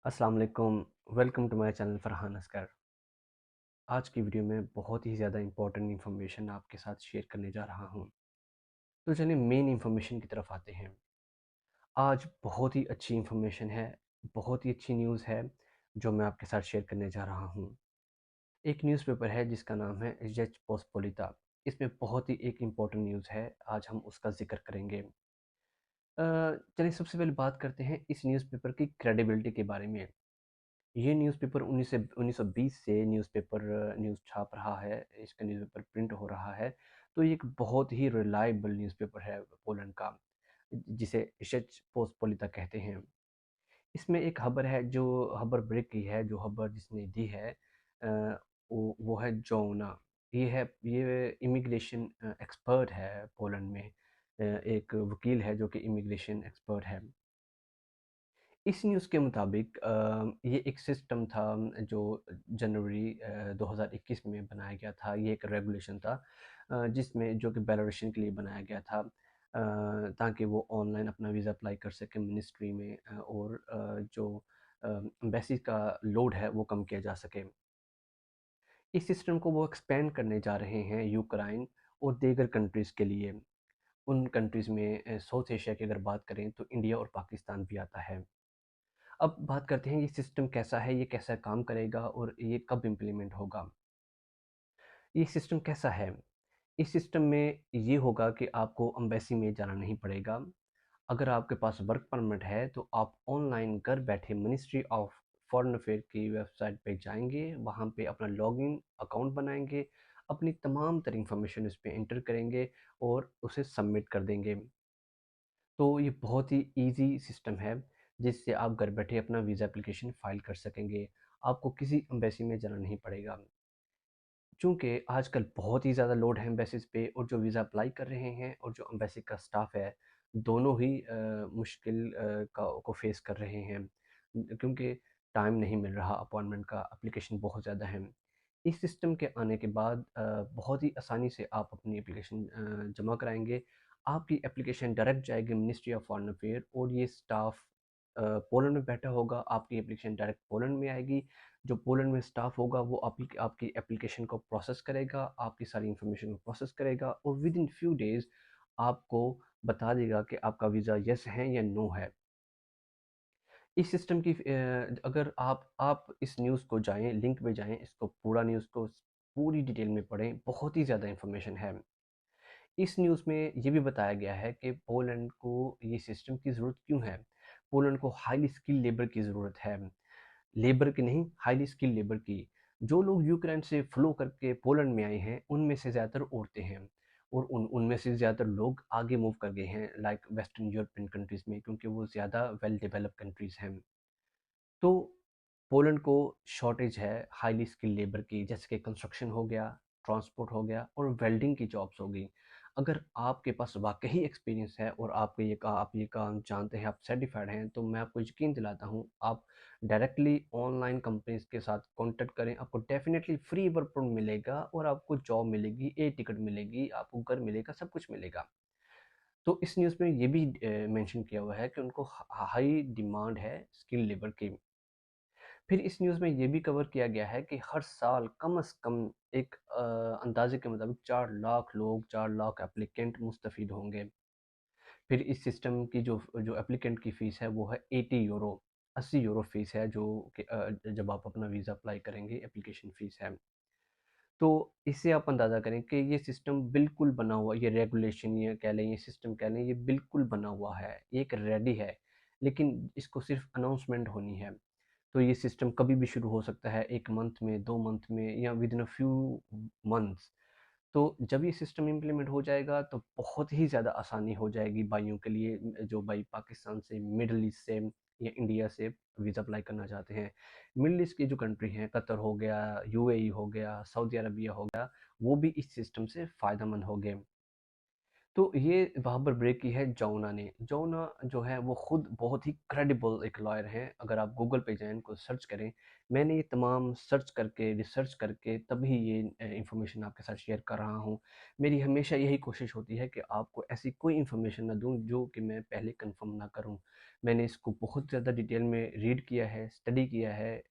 अस्सलाम वालेकुम। Welcome to my channel Farhan Asgar. आज की वीडियो में बहुत ही ज़्यादा इंपॉर्टेंट इन्फॉर्मेशन आपके साथ शेयर करने जा रहा हूँ। तो चलिए मेन इन्फॉर्मेशन की तरफ आते हैं। आज बहुत ही अच्छी इन्फॉर्मेशन है, बहुत ही अच्छी न्यूज़ है जो मैं आपके साथ शेयर करने जा रहा हूँ। एक न्यूज़पेपर है जिसका नाम है ज़ेच पोस्टपोलिटा। इसमें बहुत ही एक इम्पॉर्टेंट न्यूज़ है, आज हम उसका ज़िक्र करेंगे। चलिए सबसे पहले बात करते हैं इस न्यूज़पेपर की क्रेडिबिलिटी के बारे में। ये न्यूज़पेपर 1920 से न्यूज़ छाप रहा है, इसका न्यूज़पेपर प्रिंट हो रहा है, तो ये एक बहुत ही रिलायबल न्यूज़पेपर है पोलैंड का, जिसे शेच पोस्टपोलिटा कहते हैं। इसमें एक खबर है जो खबर ब्रेक की है, जो खबर जिसने दी है वो है जोना। ये इमिग्रेशन एक्सपर्ट है पोलैंड में, एक वकील है जो कि इमिग्रेशन एक्सपर्ट है। इस न्यूज़ के मुताबिक ये एक सिस्टम था जो जनवरी 2021 में बनाया गया था। ये एक रेगुलेशन था जिसमें जो कि बेलारूसियन के लिए बनाया गया था, ताकि वो ऑनलाइन अपना वीज़ा अप्लाई कर सकें मिनिस्ट्री में, और जो एम्बेसी का लोड है वो कम किया जा सके। इस सिस्टम को वो एक्सपेंड करने जा रहे हैं यूक्रेन और दीगर कंट्रीज़ के लिए। उन कंट्रीज़ में साउथ एशिया की अगर बात करें तो इंडिया और पाकिस्तान भी आता है। अब बात करते हैं ये सिस्टम कैसा है, ये कैसा काम करेगा और ये कब इम्प्लीमेंट होगा। ये सिस्टम कैसा है? इस सिस्टम में ये होगा कि आपको एम्बेसी में जाना नहीं पड़ेगा। अगर आपके पास वर्क परमिट है तो आप ऑनलाइन घर बैठे मिनिस्ट्री ऑफ फॉरेन अफेयर की वेबसाइट पे जाएँगे, वहाँ पे अपना लॉगिन अकाउंट बनाएँगे, अपनी तमाम तरह इन्फॉर्मेशन उस पे एंटर करेंगे और उसे सबमिट कर देंगे। तो ये बहुत ही ईज़ी सिस्टम है, जिससे आप घर बैठे अपना वीज़ा एप्लीकेशन फ़ाइल कर सकेंगे। आपको किसी एम्बेसी में जाना नहीं पड़ेगा। चूँकि आजकल बहुत ही ज़्यादा लोड है एम्बेसीज़ पे, और जो वीज़ा अप्लाई कर रहे हैं और जो एम्बेसी का स्टाफ है, दोनों ही मुश्किल को फ़ेस कर रहे हैं, क्योंकि टाइम नहीं मिल रहा अपॉइंटमेंट का, एप्लीकेशन बहुत ज़्यादा हैं। इस सिस्टम के आने के बाद बहुत ही आसानी से आप अपनी एप्लीकेशन जमा कराएँगे। आपकी एप्लीकेशन डायरेक्ट जाएगी मिनिस्ट्री ऑफ फॉरेन अफेयर, और ये स्टाफ पोलैंड में बैठा होगा, आपकी एप्लीकेशन डायरेक्ट पोलैंड में आएगी। जो पोलैंड में स्टाफ होगा वो आपकी एप्लीकेशन को प्रोसेस करेगा, आपकी सारी इन्फॉर्मेशन को प्रोसेस करेगा, और विद इन फ्यू डेज़ आपको बता देगा कि आपका वीज़ा येस है या नो है। इस सिस्टम की अगर आप इस न्यूज़ को जाएँ, लिंक पे जाएँ, इसको पूरा न्यूज़ को पूरी डिटेल में पढ़ें, बहुत ही ज़्यादा इन्फॉर्मेशन है। इस न्यूज़ में ये भी बताया गया है कि पोलैंड को ये सिस्टम की ज़रूरत क्यों है। पोलैंड को हाईली स्किल्ड लेबर की ज़रूरत है। लेबर की नहीं, हाईली स्किल्ड लेबर की। जो लोग यूक्रेन से फ्लो करके पोलैंड में आए हैं, उनमें से ज़्यादातर औरतें हैं, और उनमें से ज़्यादातर लोग आगे मूव कर गए हैं लाइक वेस्टर्न यूरोपियन कंट्रीज़ में, क्योंकि वो ज़्यादा वेल डेवलप्ड कंट्रीज़ हैं। तो पोलैंड को शॉर्टेज है हाईली स्किल्ड लेबर की, जैसे कि कंस्ट्रक्शन हो गया, ट्रांसपोर्ट हो गया, और वेल्डिंग की जॉब्स हो गई। अगर आपके पास वाकई एक्सपीरियंस है और आप ये काम जानते हैं, आप सर्टिफाइड हैं, तो मैं आपको यकीन दिलाता हूँ, आप डायरेक्टली ऑनलाइन कंपनीज के साथ कॉन्टेक्ट करें, आपको डेफिनेटली फ्री वर्क परमिट मिलेगा, और आपको जॉब मिलेगी, एयर टिकट मिलेगी, आपको घर मिलेगा, सब कुछ मिलेगा। तो इस न्यूज़ में ये भी मेंशन किया हुआ है कि उनको हाई डिमांड है स्किल्ड लेबर की। फिर इस न्यूज़ में ये भी कवर किया गया है कि हर साल कम से कम एक अंदाजे के मुताबिक 4 लाख लोग, 4 लाख एप्लीकेंट मुस्तफ़ीद होंगे। फिर इस सिस्टम की जो जो एप्लीकेंट की फ़ीस है वो है 80 यूरो, 80 यूरो फ़ीस है, जो कि जब आप अपना वीज़ा अप्लाई करेंगे एप्लीकेशन फ़ीस है। तो इससे आप अंदाज़ा करें कि ये सिस्टम बिल्कुल बना हुआ, ये रेगुलेशन ये कह लें, ये सिस्टम कह लें, ये बिल्कुल बना हुआ है, ये एक रेडी है, लेकिन इसको सिर्फ़ अनाउंसमेंट होनी है। तो ये सिस्टम कभी भी शुरू हो सकता है, 1 मंथ में, 2 मंथ में, या विदिन अ फ्यू मंथ्स। तो जब ये सिस्टम इम्प्लीमेंट हो जाएगा तो बहुत ही ज़्यादा आसानी हो जाएगी भाइयों के लिए, जो भाई पाकिस्तान से, मिडल ईस्ट से या इंडिया से वीज़ा अप्लाई करना चाहते हैं। मिडल ईस्ट की जो कंट्री हैं, कतर हो गया, यूएई हो गया, सऊदी अरबिया हो गया, वो भी इस सिस्टम से फ़ायदेमंद होंगे। तो ये वहाँ पर ब्रेक की है जौना ने। जौना जो है वो खुद बहुत ही क्रेडिबल एक लॉयर हैं। अगर आप गूगल पे जाएँ, इनको सर्च करें, मैंने ये तमाम सर्च करके, रिसर्च करके तभी ये इन्फॉर्मेशन आपके साथ शेयर कर रहा हूँ। मेरी हमेशा यही कोशिश होती है कि आपको ऐसी कोई इन्फॉर्मेशन ना दूँ जो कि मैं पहले कन्फर्म ना करूँ। मैंने इसको बहुत ज़्यादा डिटेल में रीड किया है, स्टडी किया है,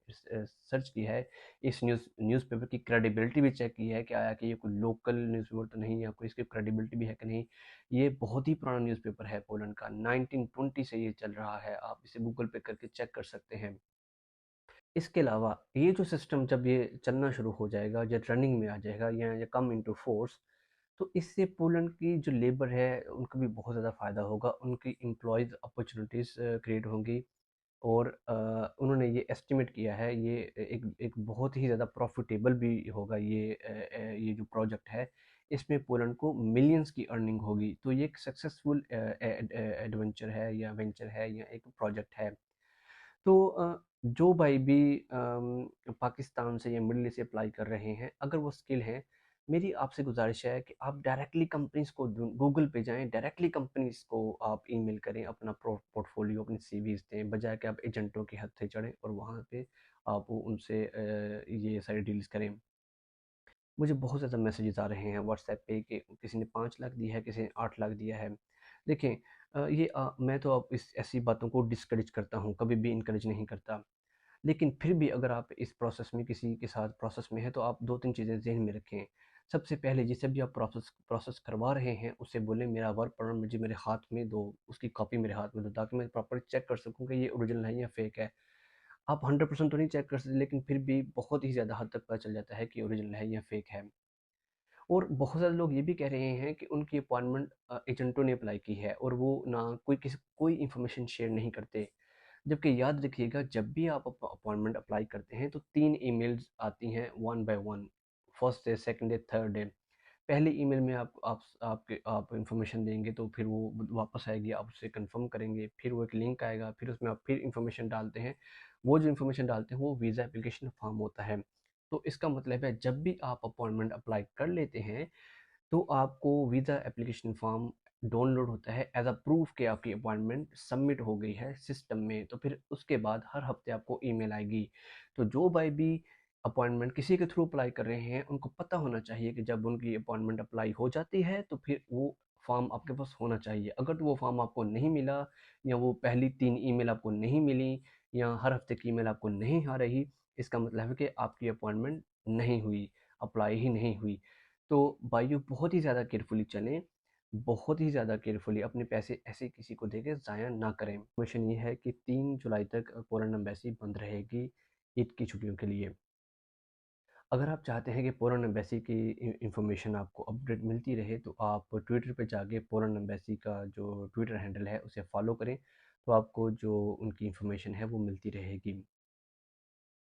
सर्च किया है। इस न्यूज़पेपर की क्रेडिबिलिटी भी चेक की है कि आया कि ये कोई लोकल न्यूज़पेपर तो नहीं है, कोई इसकी क्रेडिबिलिटी भी है कि नहीं। ये बहुत ही पुराना न्यूज़पेपर है पोलैंड का, 1920 से ये चल रहा है। आप इसे गूगल पे करके चेक कर सकते हैं। इसके अलावा ये जो सिस्टम जब ये चलना शुरू हो जाएगा या रनिंग में आ जाएगा या कम इनटू फोर्स, तो इससे पोलैंड की जो लेबर है उनको भी बहुत ज़्यादा फ़ायदा होगा, उनकी एम्प्लॉयज़ अपॉर्चुनिटीज़ क्रिएट होंगी। और उन्होंने ये एस्टिमेट किया है, ये एक एक बहुत ही ज़्यादा प्रॉफिटेबल भी होगा ये जो प्रोजेक्ट है। इसमें पोलैंड को मिलियंस की अर्निंग होगी। तो ये एक सक्सेसफुल एडवेंचर है या वेंचर है या एक प्रोजेक्ट है। तो जो भाई भी पाकिस्तान से या मिडल ईस्ट से अप्लाई कर रहे हैं, अगर वो स्किल है, मेरी आपसे गुजारिश है कि आप डायरेक्टली कंपनीज़ को गूगल पे जाएँ, डायरेक्टली कंपनीज़ को आप ईमेल करें, अपना पोर्टफोलियो, अपनी सीवीज़ दें, बजाय कि आप एजेंटों के हत्थे चढ़ें और वहाँ पे आप उनसे ये सारी डील्स करें। मुझे बहुत ज़्यादा मैसेजेस आ रहे हैं व्हाट्सएप पे कि किसी ने 5 लाख दिया है, किसी ने 8 लाख दिया है। देखें, मैं तो अब इस ऐसी बातों को डिस्करेज करता हूँ, कभी भी इनकरेज नहीं करता। लेकिन फिर भी अगर आप इस प्रोसेस में किसी के साथ प्रोसेस में हैं, तो आप 2-3 चीज़ें ज़हन में रखें। सबसे पहले जिसे भी आप प्रोसेस प्रोसेस करवा रहे हैं, उससे बोलें मेरा वर्क परमिट मुझे मेरे हाथ में दो, उसकी कॉपी मेरे हाथ में दो, ताकि मैं प्रॉपर्ली चेक कर सकूँ कि ये ओरिजिनल है या फेक है। आप 100% तो नहीं चेक कर सकते, लेकिन फिर भी बहुत ही ज़्यादा हद तक पता चल जाता है कि ओरिजिनल है या फेक है। और बहुत सारे लोग ये भी कह रहे हैं कि उनकी अपॉइंटमेंट एजेंटों ने अप्लाई की है और वो ना कोई इन्फॉर्मेशन शेयर नहीं करते। जबकि याद रखिएगा, जब भी आप अपॉइंटमेंट अप्लाई करते हैं तो 3 ईमेल्स आती हैं one by one, first day, second day, third day. पहले ईमेल में आप इन्फॉर्मेशन देंगे तो फिर वो वापस आएगी, आप उससे कंफर्म करेंगे, फिर वो एक लिंक आएगा, फिर उसमें आप फिर इन्फॉर्मेशन डालते हैं। वो जो इन्फॉर्मेशन डालते हैं वो वीज़ा एप्लीकेशन फॉर्म होता है। तो इसका मतलब है, जब भी आप अपॉइंटमेंट अप्लाई कर लेते हैं तो आपको वीज़ा एप्लीकेशन फॉर्म डाउनलोड होता है एज अ प्रूफ कि आपकी अपॉइंटमेंट सबमिट हो गई है सिस्टम में। तो फिर उसके बाद हर हफ्ते आपको ईमेल आएगी। तो जो भाई भी अपॉइंटमेंट किसी के थ्रू अप्लाई कर रहे हैं, उनको पता होना चाहिए कि जब उनकी अपॉइंटमेंट अप्लाई हो जाती है तो फिर वो फॉर्म आपके पास होना चाहिए। अगर वो फॉर्म आपको नहीं मिला, या वो पहली 3 ईमेल आपको नहीं मिली, या हर हफ्ते की ईमेल आपको नहीं आ रही, इसका मतलब है कि आपकी अपॉइंटमेंट नहीं हुई, अप्लाई ही नहीं हुई। तो भाइयों, बहुत ही ज़्यादा केयरफुली चलें, बहुत ही ज़्यादा केयरफुली, अपने पैसे ऐसे किसी को देके ज़ाया ना करें। क्वेश्चन ये है कि 3 जुलाई तक पोलैंड एम्बेसी बंद रहेगी ईद की छुट्टियों के लिए। अगर आप चाहते हैं कि पोलैंड एम्बेसी की इंफॉर्मेशन आपको अपडेट मिलती रहे, तो आप ट्विटर पे जाके पोलैंड एम्बेसी का जो ट्विटर हैंडल है उसे फॉलो करें, तो आपको जो उनकी इंफॉर्मेशन है वो मिलती रहेगी।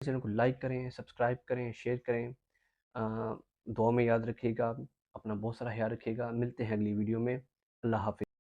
चैनल को लाइक करें, सब्सक्राइब करें, शेयर करें। दुआ में याद रखिएगा, अपना बहुत सारा ख्याल रखिएगा। मिलते हैं अगली वीडियो में। अल्लाह हाफ़िज़।